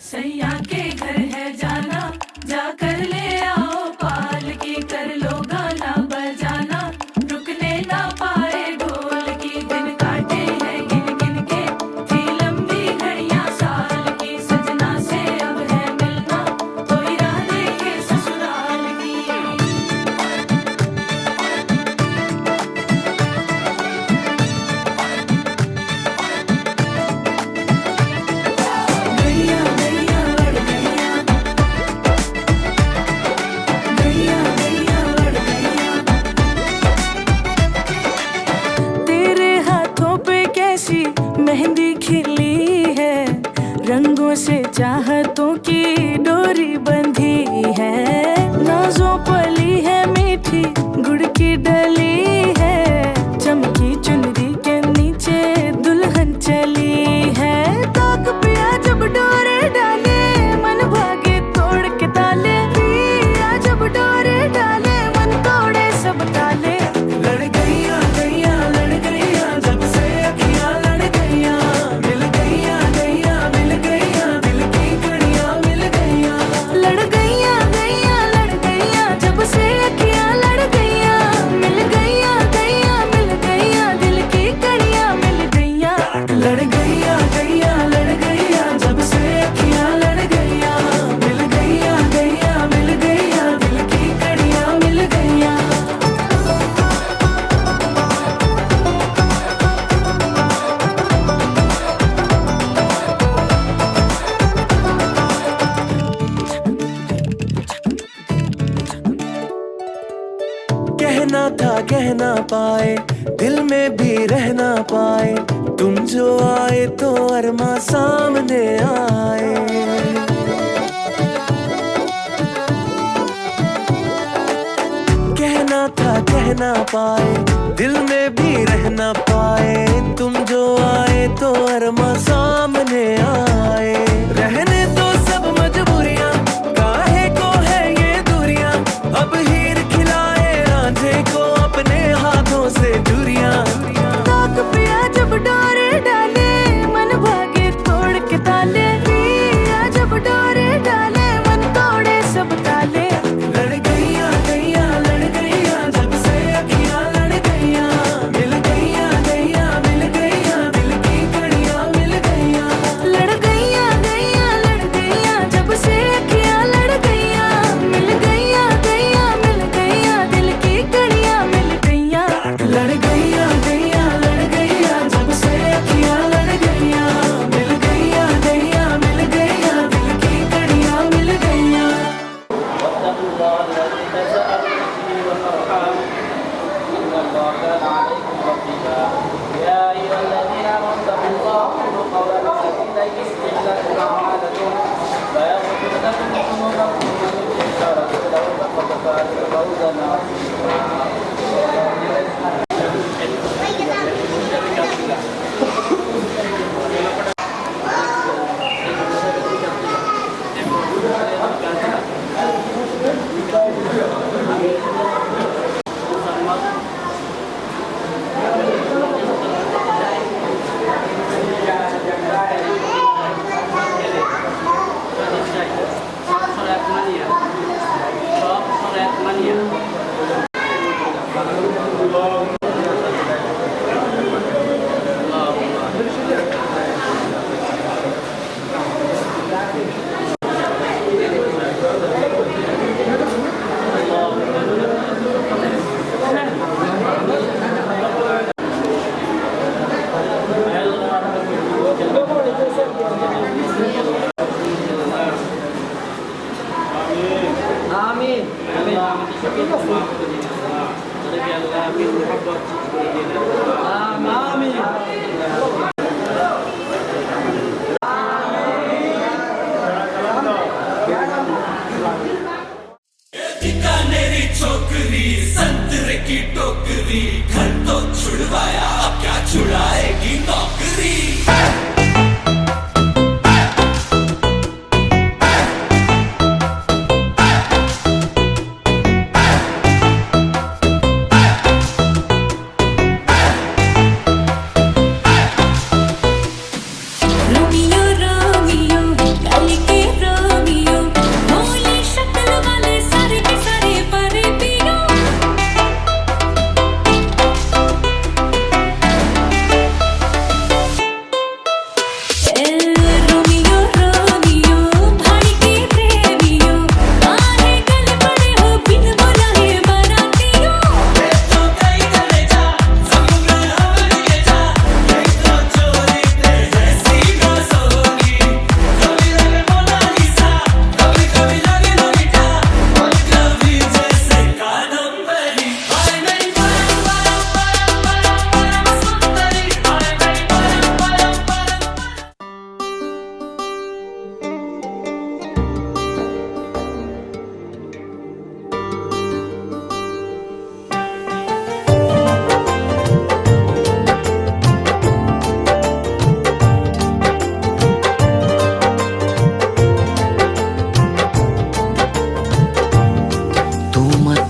सैया के घर है जाना, जाकर ले आओ पालकी, कर लो गाना बजाना, रुकने ना पाए ढोल की। दिन काटे हैं गिन गिन के, थी लंबी घड़ियां साल की, सजना से अब है मिलना, कोई राह देखे ससुराल की। गैया गैया अड़ गैया, गैया गैया अड़ गैया। तेरे हाथों पे कैसी मेहंदी खिली है, रंगों से चाहतों की डोरी बंधी है, नाजों पली है मीठी गुड़ की डली है, चमकी चुनरी के नीचे दुल्हन चली है। ताक पिया जब डोरे डाले, मन भागे तोड़ के ताले, पिया जब डोरे डाले, मन तोड़े सब ताले। लड़ गईया गईया लड़ गईया, जब से अखियां लड़ गईया, मिल गईया गईया मिल गईया, दिल की कड़ियां मिल गईया। लड़ गईया गईया लड़ गईया, जब से अखियां लड़ गईया, मिल गईया गईया मिल गईया, दिल की कड़ियां मिल गईया। लड़ गईया गईया लड़ गईया, जब से अखियां लड़ गईया, मिल गईया गईया मिल गईया, दिल की कड़ियां मिल गईया। कहना था कह ना पाए, दिल में भी रह ना पाए, तुम जो आए तो अरमा सामने आए। कहना था कह ना पाए, दिल में भी रह ना पाए, तुम जो आए तो अरमा सामने आए। रहने दो सब मजबूरियां, काहे को है ये दूरियां, अब हीर खिलाए रांझे को अपने हाथों से चूरियां। ताक पिया जब डोरे डाले, मन भागे तोड़ के ताले, पिया जब डोरे डाले, मन तोड़े सब ताले। लड़ गईया गईया लड़ गईया, जब से अखियां लड़ गईया, मिल गईया गईया मिल गईया, दिल की कड़ियां मिल गईया। लड़ गईया गईया लड़ गईया, जब से अखियां लड़ गईया, मिल गईया गईया मिल गईया, दिल की कड़ियां मिल गईया। लड़ गईया गईया लड़ गईया, जब से अखियां लड़ गईया, मिल गईया गईया मिल गईया, दिल की कड़ियां मिल गईया। واتقوا الله الذي تساءلون به والارحام ان الله كان عليكم رقيبا يا ايها الذين امنوا اتقوا الله وقولوا قولا سديدا يصلح لكم اعمالكم ويغفر لكم ذنوبكم ومن يطع رسوله فقد فاز فوزا عظيما. Sholat mania,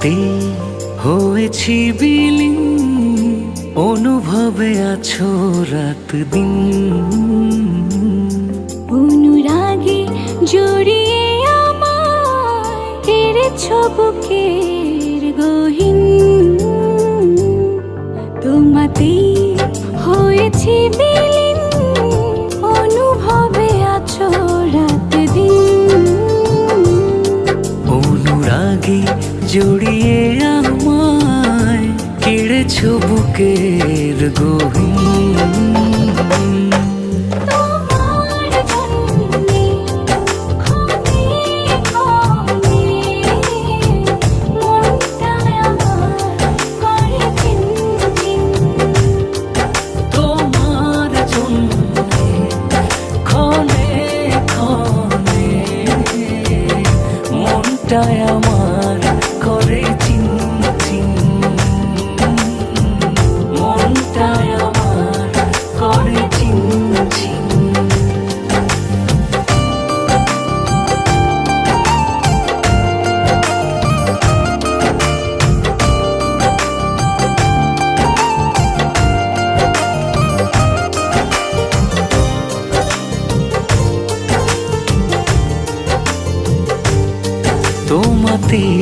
তোমাতে হয়েছি বিলীন, অনুভবে আছো রাত দিন। অনুরাগে জড়িয়ে আমায় কেড়েছ বুকের গহীন। তোমাতেই হয়েছি বিলীন, অনুভবে আছো রাত দিন। অনুরাগে জড়িয়ে আমায় কেড়েছ বুকের গহীন। তোমার জন্যে ক্ষণে ক্ষণে মনটা আমার করে চিনচিন। তোমার জন্যে ক্ষণে ক্ষণে মনটায় আমার করে চিনচিন। মনটায় আমার করে চিনচিন। তোমাতেই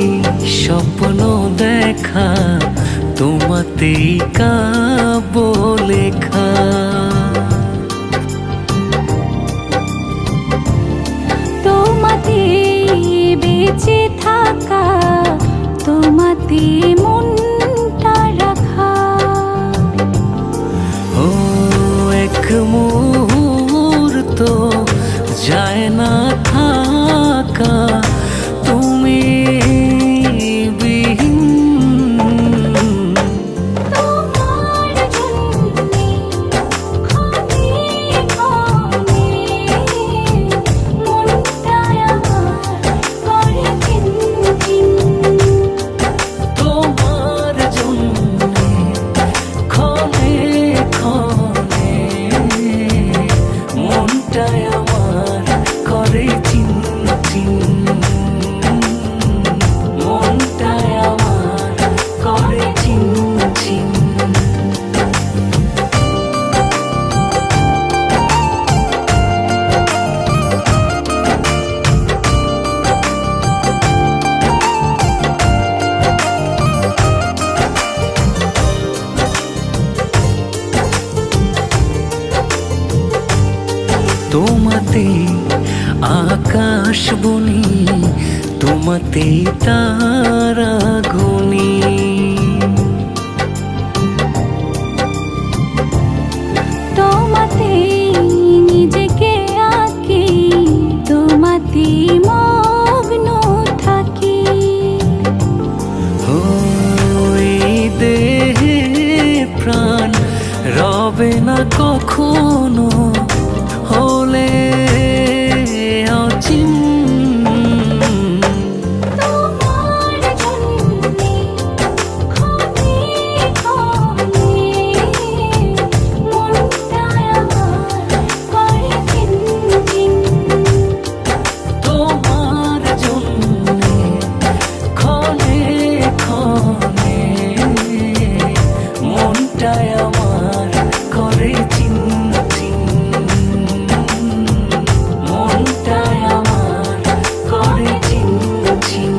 স্বপ্ন দেখা, তোমাতেই কাব্য লেখা। তোমাতে বেঁচে থাকা, তোমাতে মনটা রাখা। ও এক মুহূর্ত যায় না থাকা তুমি বিহীন। তোমার জন্যে ক্ষণে ক্ষণে মনটা আমার করে চিনচিন। তোমার জন্যে ক্ষণে ক্ষণে মনটায় আমার করে চিনচিন। মনটায় আমার করে চিনচিন। তোমাতেই আকাশ বনি, তোমাতেই তারা গুনি। তোমাতে নিজেকে আঁকি, তোমাতে মগ্ন থাকি। ওই দেহে প্রাণ রবে না কখনো হলে অচিন। তোমার জন্যে ক্ষণে ক্ষণে মনটা আমার করে চিনচিন। তোমার জন্যে ক্ষণে ক্ষণে মনটায় আমার করে চিনচিন। মনটায় আমার করে চিনচিন।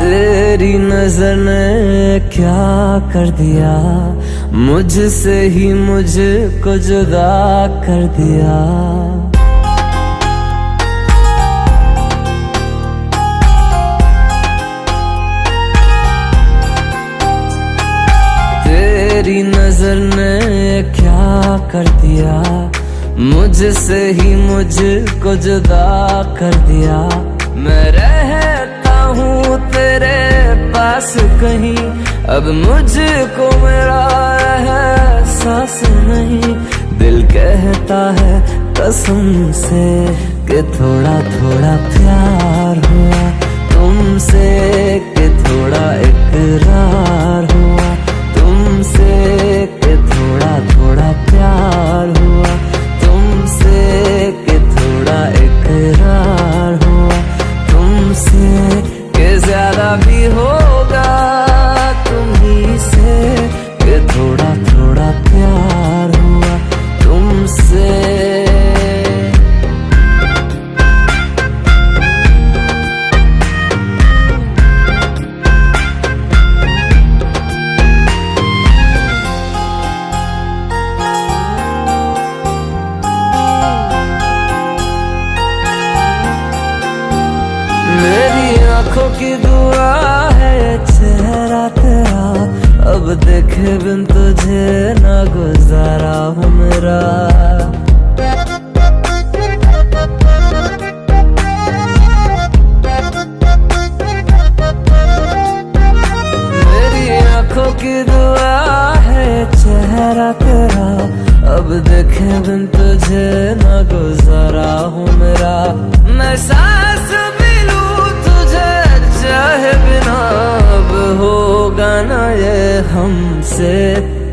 तेरी नजर ने क्या कर दिया, मुझसे ही मुझको जुदा कर दिया। तेरी नजर ने क्या कर दिया, मुझसे ही मुझको जुदा कर दिया। मैं रहता हूँ तेरे पास कहीं, अब मुझको मेरा एहसास नहीं। दिल कहता है कसम से कि थोड़ा थोड़ा प्यार हुआ तुमसे, कि थोड़ा इकरार हुआ तुमसे, कि थोड़ा थोड़ा प्यार हुआ तुमसे, कि थोड़ा इकरार हुआ तुमसे, कि ज्यादा भी होगा तुम्ही से, कि थोड़ा थोड़ा प्यार हुआ तुमसे। मेरी आंखों की दुआ है चेहरा तेरा, अब देखे बिन तुझे ना गुजारा हूँ मेरा। मेरी आंखों की दुआ है चेहरा तेरा, अब देखे बिन तुझे ना गुजारा हूँ मेरा। मैं सांस भी लूं तुझे चाहे बिना, अब होगा ना ये हमसे,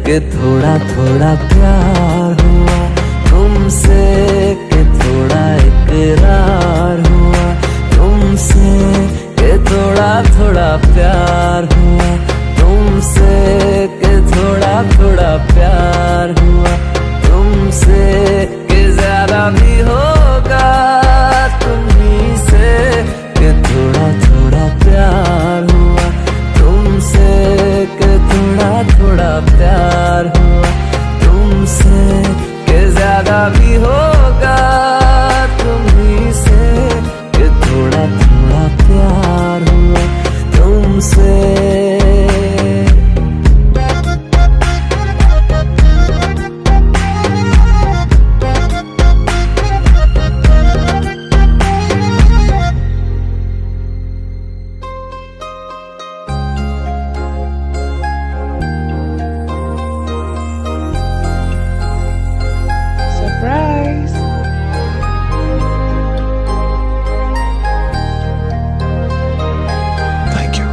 कि थोड़ा थोड़ा प्यार हुआ तुमसे, कि थोड़ा इकरार हुआ तुमसे, कि थोड़ा थोड़ा प्यार हुआ तुमसे, कि थोड़ा थोड़ा प्यार हुआ तुमसे, कि ज्यादा भी होगा तुम्ही से, कि थोड़ा थोड़ा प्यार हुआ तुमसे, कि थोड़ा थोड़ा प्यार हुआ तुमसे, कि ज्यादा भी होगा तुम्ही से, कि थोड़ा थोड़ा प्यार हुआ तुमसे। Surprise! Thank you.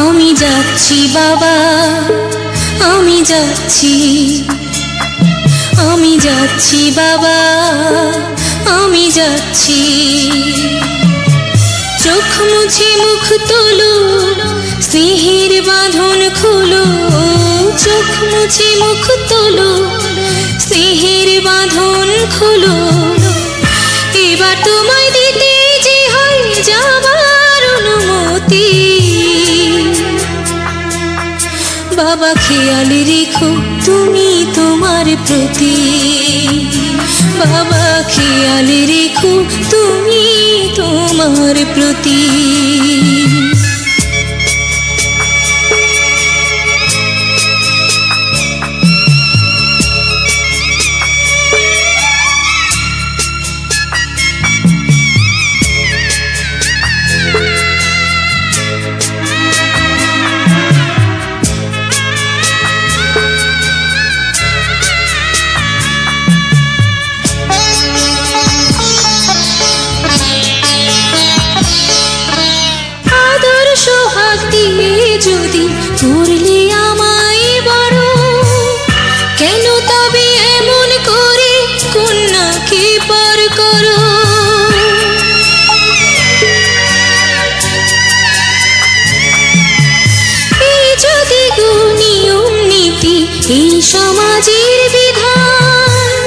আমি যাচ্ছি বাবা, আমি যাচ্ছি, আমি যাচ্ছি বাবা, আমি যাচ্ছি। চোখ মুছে মুখ তোলো, স্নেহের বাঁধন খোলো, চোখ মুছে মুখ তোলো, স্নেহের বাঁধন খোলো। এবার তোমায় দিতে যে হয় যাবার অনুমতি। বাবা খেয়াল রেখো তুমি তোমার প্রতি, বাবা খেয়াল রেখো তুমি তোমার প্রতি। যদি করলে আমায় বড়, কেন তবে এমন করে কন্যাকে পর করো। এই যদি নিয়ম নীতি এই সমাজের বিধান,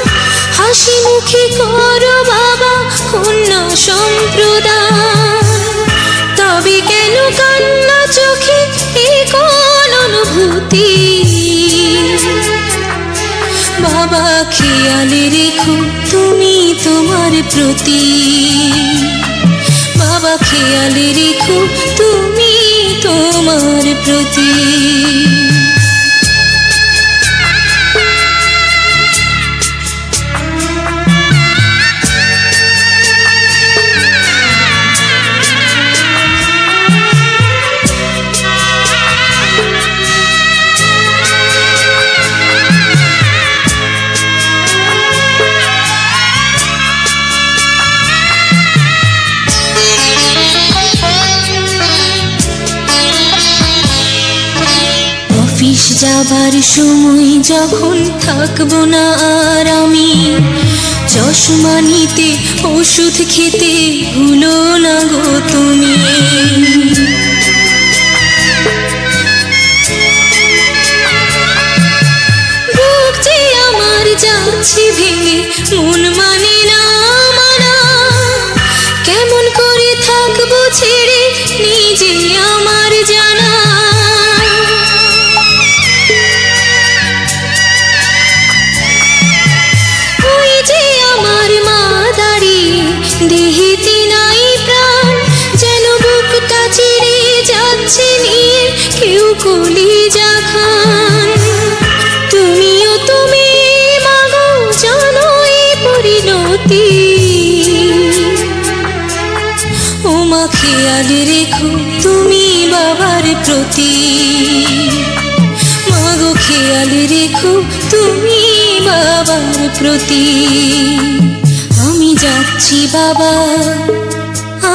হাসি মুখে করো বাবা কন্যা সম্প্রদান। তবে কেন কান্না চোখে এই কোন আহুতি। বাবা খেয়াল রেখো তুমি তোমার প্রতি, বাবা খেয়াল রেখো তুমি তোমার প্রতি। অফিস যাবার সময় যখন থাকবো না আর আমি, চশমা নিতে ওষুধ খেতে ভুলো না গো তুমি। বুক যে আমার যাচ্ছে ভেঙে, মন মানে না মানা, কেমন করে থাকবো ছেড়ে নিজে আমার জানা। ওই যে আমার মা দাঁড়িয়ে, দেহেতে নাই প্রাণ, যেন বুকটা চিরে যাচ্ছে নিয়ে কেউ কলিজা খান। তুমিও তুমি মাগো জানো এই পরিণতি, ও মা খেয়াল রেখো তুমি বাবার প্রতি, মাগো খেয়াল রেখো তুমি বাবার প্রতি। আমি যাচ্ছি বাবা,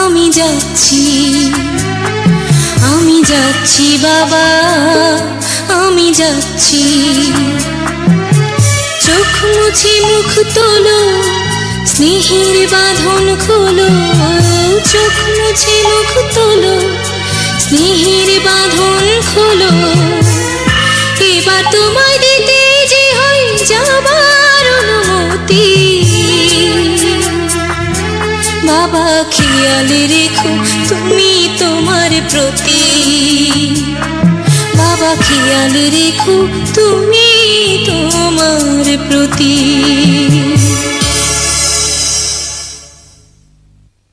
আমি যাচ্ছি, আমি যাচ্ছি বাবা, আমি যাচ্ছি। চোখ মুছে মুখ তোলো, স্নেহের বাঁধন খোলো, চোখ মুছে মুখ তোলো, স্নেহের বাঁধন খোলো। এবার তোমায় দিতে যে হয় যাবার অনুমতি। বাবা খেয়াল রেখো তুমি তোমার প্রতি, বাবা খেয়াল রেখো তুমি তোমার প্রতি।